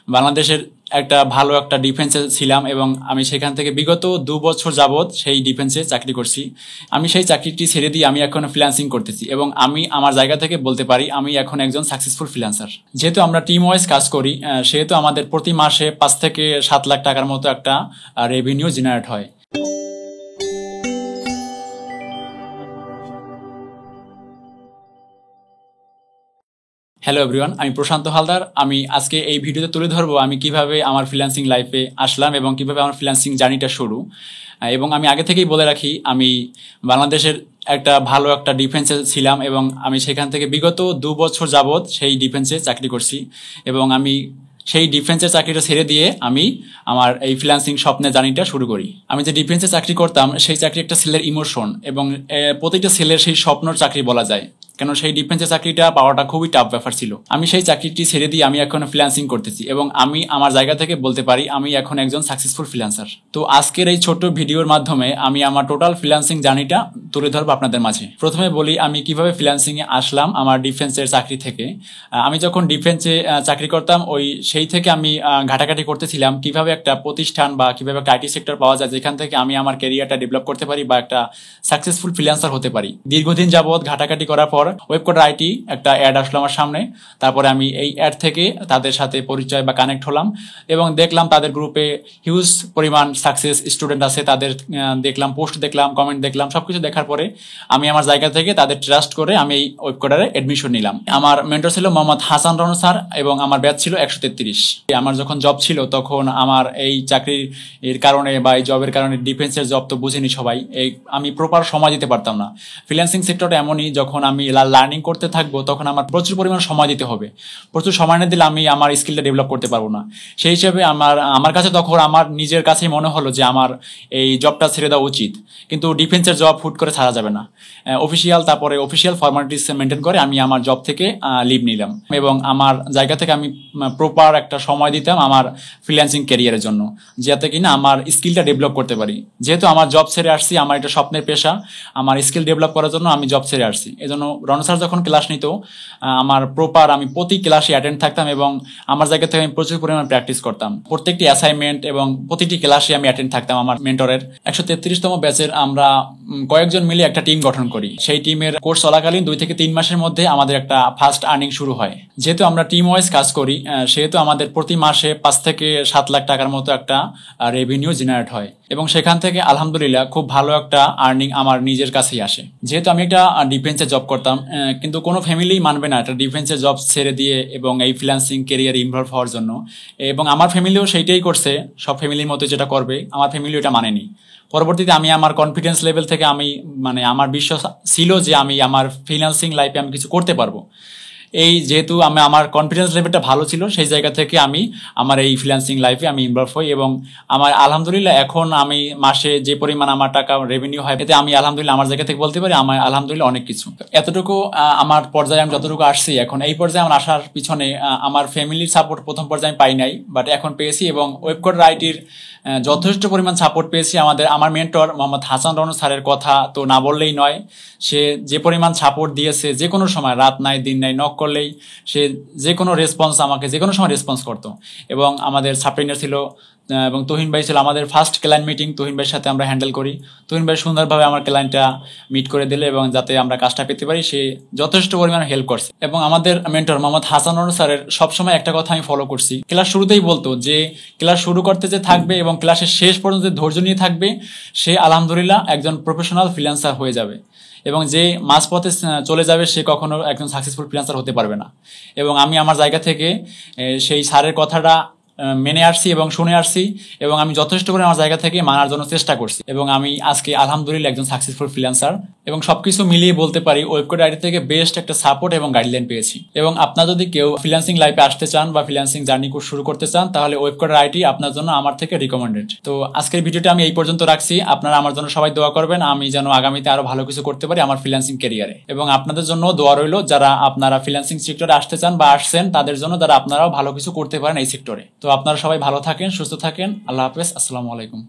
বাংলাদেশের একটা ভালো একটা ডিফেন্সে ছিলাম এবং আমি সেখান থেকে বিগত 2 বছর যাবৎ সেই ডিফেন্সে চাকরি করছি। আমি সেই চাকরিটি ছেড়ে দিয়ে আমি এখন ফ্রিল্যান্সিং করতেছি এবং আমি আমার জায়গা থেকে বলতে পারি আমি এখন একজন সাকসেসফুল ফ্রিল্যান্সার। যেহেতু আমরা টিম ওয়াইজ কাজ করি সেহেতু আমাদের প্রতি মাসে 5 থেকে 7 লাখ টাকার মতো একটা রেভিনিউ জেনারেট হয়। হ্যালো এভরিওয়ান, আমি প্রশান্ত হালদার। আমি আজকে এই ভিডিওতে তুলে ধরবো আমি কিভাবে আমার ফ্রিল্যান্সিং লাইফে আসলাম এবং কিভাবে আমার ফ্রিল্যান্সিং জার্নিটা শুরু। এবং আমি আগে থেকেই বলে রাখি আমি বাংলাদেশের একটা ভালো একটা ডিফেন্সে ছিলাম এবং আমি সেখান থেকে বিগত 2 বছর যাবৎ সেই ডিফেন্সে চাকরি করছি এবং আমি সেই ডিফেন্সের চাকরিটা ছেড়ে দিয়ে আমি আমার এই ফ্রিল্যান্সিং স্বপ্নের জার্নিটা শুরু করি। আমি যে ডিফেন্সে চাকরি করতাম সেই চাকরি একটা ছেলের ইমোশন এবং প্রতিটা ছেলের সেই স্বপ্নর চাকরি বলা যায়, কেন সেই ডিফেন্সের চাকরিটা পাওয়াটা খুবই টাফ ব্যাপার ছিল। আমি সেই চাকরিটি ছেড়ে দিয়ে আমি এখন ফ্রিল্যান্সিং করতেছি এবং আমি আমার জায়গা থেকে বলতে পারি আমি এখন একজন সাকসেসফুল ফ্রিল্যান্সার। তো আজকের এই ছোট্ট ভিডিওর মাধ্যমে আমি আমার টোটাল ফ্রিল্যান্সিং জার্নিটা তুলে ধরবো আপনাদের মাঝে। প্রথমে বলি আমি কিভাবে ফ্রিল্যান্সিং এ আসলাম আমার ডিফেন্সের চাকরি থেকে। আমি যখন ডিফেন্সে চাকরি করতাম সেই থেকে আমি ঘাটাঘাটি করতেছিলাম কিভাবে একটা প্রতিষ্ঠান বা কিভাবে একটা আইটি সেক্টর পাওয়া যায় যেখান থেকে আমি আমার ক্যারিয়ারটা ডেভেলপ করতে পারি বা একটা সাকসেসফুল ফ্রিল্যান্সার হতে পারি। দীর্ঘদিন যাবৎ ঘাটাঘাটি করার পর ওয়েবকোডার আইটি একটা অ্যাড আসলো আমার সামনে। তারপরে আমি এই অ্যাড থেকে তাদের সাথে পরিচয় বা কানেক্ট হলাম এবং দেখলাম তাদের গ্রুপে হিউজ পরিমাণ সাকসেস স্টুডেন্ট আছে। তাদের দেখলাম, পোস্ট দেখলাম, কমেন্ট দেখলাম, সবকিছু দেখার পরে আমি আমার জায়গা থেকে তাদের ট্রাস্ট করে আমি এই ওয়েবকোডারে এডমিশন নিলাম। আমার মেন্টর ছিল মোহাম্মদ হাসান রনু স্যার এবং আমার ব্যাচ ছিল 133। আমার যখন জব ছিল তখন আমার এই চাকরির কারণে বা এই জবের কারণে, ডিফেন্সের জব তো বুঝিনি সবাই, আমি প্রপার সময় দিতে পারতাম না। ফ্রিল্যান্সিং সেক্টরটা এমনই, যখন আমি লার্নিং করতে থাকবো তখন আমার প্রচুর পরিমাণ সময় দিতে হবে। প্রচুর সময় না দিলে আমি আমার স্কিলটা ডেভেলপ করতে পারবো না। সেই হিসেবে আমার কাছে তখন আমার নিজের কাছেই মনে হলো যে আমার এই জবটা ছেড়ে দেওয়া উচিত, কিন্তু ডিফেন্সের জব হুট করে ছাড়া যাবে না। অফিসিয়াল ফর্মালিটিস মেনটেন করে আমি আমার জব থেকে লিভ নিলাম এবং আমার জায়গা থেকে আমি প্রপার একটা সময় দিতাম আমার ফ্রিল্যান্সিং ক্যারিয়ারের জন্য, যাতে কিনা আমার স্কিলটা ডেভেলপ করতে পারি। যেহেতু আমার জব ছেড়ে আসছি, আমার এটা স্বপ্নের পেশা, আমার স্কিল ডেভেলপ করার জন্য আমি জব ছেড়ে আসছি। এজন্য রনু স্যার যখন ক্লাস নিত আমার প্রপার আমি প্রতি ক্লাসে অ্যাটেন্ড থাকতাম এবং আমার জায়গা থেকে আমি প্রচুর পরিমাণে প্র্যাকটিস করতাম। প্রত্যেকটি অ্যাসাইনমেন্ট এবং প্রতিটি ক্লাসে আমি অ্যাটেন্ড থাকতাম। আমার মেন্টরের 133তম ব্যাচের আমরা কয়েকজন মিলে একটা টিম গঠন করি। সেই টিমের কোর্স চলাকালীন 2 থেকে 3 মাসের মধ্যে আমাদের একটা ফার্স্ট আর্নিং শুরু হয়। যেহেতু আমরা টিম ওয়াইজ কাজ করি সেহেতু আমাদের প্রতি মাসে 5 থেকে 7 লাখ টাকার মতো একটা রেভিনিউ জেনারেট হয় এবং সেখান থেকে আলহামদুলিল্লাহ খুব ভালো একটা আর্নিং আমার নিজের কাছেই আসে। যেহেতু আমি একটা ডিফেন্সে জব করতাম, কিন্তু কোনো ফ্যামিলি মানবে না একটা ডিফেন্সে জব ছেড়ে দিয়ে এবং এই ফ্রিল্যান্সিং ক্যারিয়ারে ইনভলভ হওয়ার জন্য, এবং আমার ফ্যামিলিও সেইটাই করছে। সব ফ্যামিলির মতো যেটা করবে আমার ফ্যামিলি ওটা মানেনি। পরবর্তীতে আমি আমার কনফিডেন্স লেভেল থেকে আমার বিশ্বাস ছিল যে আমি আমার ফ্রিল্যান্সিং লাইফে আমি কিছু করতে পারবো। যেহেতু আমার কনফিডেন্স লেভেলটা ভালো ছিল, সেই জায়গা থেকে আমি আমার এই ফ্রিল্যান্সিং লাইফে আমি ইনভলভ হই এবং আমার আলহামদুলিল্লাহ এখন আমি মাসে যে পরিমাণ আমার টাকা রেভিনিউ হয় এতে আমি আলহামদুলিল্লাহ আমার জায়গা থেকে বলতে পারি আমার আলহামদুলিল্লাহ অনেক কিছু। এতটুকু আমার পর্যায়ে আমি যতটুকু আসছি, এখন এই পর্যায়ে আমার আসার পিছনে আমার ফ্যামিলির সাপোর্ট প্রথম পর্যায়ে আমি পাই নাই, বাট এখন পেয়েছি এবং ওয়েবকোডার আইটির যথেষ্ট পরিমাণ সাপোর্ট পেয়েছি। আমার মেন্টর মোহাম্মদ হাসান রনু স্যারের কথা তো না বললেই নয়। সে যে পরিমাণ সাপোর্ট দিয়েছে, যে কোনো সময়, রাত নাই দিন নাই, নক করলেই সে যে কোনো রেসপন্স আমাকে যে কোনো সময় রেসপন্স করতো। এবং আমাদের সাবট্রেনার ছিল এবং তুহিন ভাই ছিল আমাদের ফার্স্ট ক্লায়েন্ট মিটিং। তুহিন ভাইয়ের সাথে আমরা হ্যান্ডেল করি। তুহিন ভাই সুন্দরভাবে আমার ক্লায়েন্টটা মিট করে দিলে এবং যাতে আমরা কাজটা পেতে পারি সে যথেষ্ট পরিমাণে হেল্প করছে। এবং আমাদের মেন্টর মোহাম্মদ হাসান রনু স্যারের সবসময় একটা কথা আমি ফলো করছি, ক্লাস শুরুতেই বলতো যে ক্লাস শুরু করতে যে থাকবে এবং ক্লাসের শেষ পর্যন্ত ধৈর্য নিয়ে থাকবে সে আলহামদুলিল্লাহ একজন প্রফেশনাল ফ্রিল্যান্সার হয়ে যাবে, এবং যে মাঝপথে চলে যাবে সে কখনো একজন সাকসেসফুল ফ্রিল্যান্সার হতে পারবে না। এবং আমি আমার জায়গা থেকে সেই স্যারের কথাটা মেনে আসছি এবং শুনে আসছি এবং আমি যথেষ্ট করে আমার জায়গা থেকে মানার জন্য চেষ্টা করছি এবং আমি আজকে আলহামদুলিল্লাহ একজন সাকসেসফুল ফ্রিল্যান্সার এবং সবকিছু মিলিয়ে বলতে পারি ওয়েবকোড আইডি থেকে বেস্ট একটা সাপোর্ট এবং গাইডলাইন পেয়েছি। এবং আপনার যদি কেউ ফ্রিল্যান্সিং লাইফে আসতে চান বা ফ্রিল্যান্সিং জার্নি শুরু করতে চান তাহলে ওয়েবকোড আইডি আপনার জন্য আমার থেকে রিকমেন্ডেড। তো আজকের ভিডিওটা আমি এই পর্যন্ত রাখছি। আপনারা আমার জন্য সবাই দোয়া করবেন আমি যেন আগামীতে আরো ভালো কিছু করতে পারি আমার ফ্রিল্যান্সিং ক্যারিয়ারে, এবং আপনাদের জন্য দোয়া রইল যারা আপনারা ফ্রিল্যান্সিং সেক্টরে আসতে চান বা আসছেন তাদের জন্য, যারা আপনারাও ভালো কিছু করতে পারেন এই সেক্টরে। তো আপনারা সবাই ভালো থাকেন, সুস্থ থাকেন। আল্লাহ হাফেজ, আসসালামু আলাইকুম।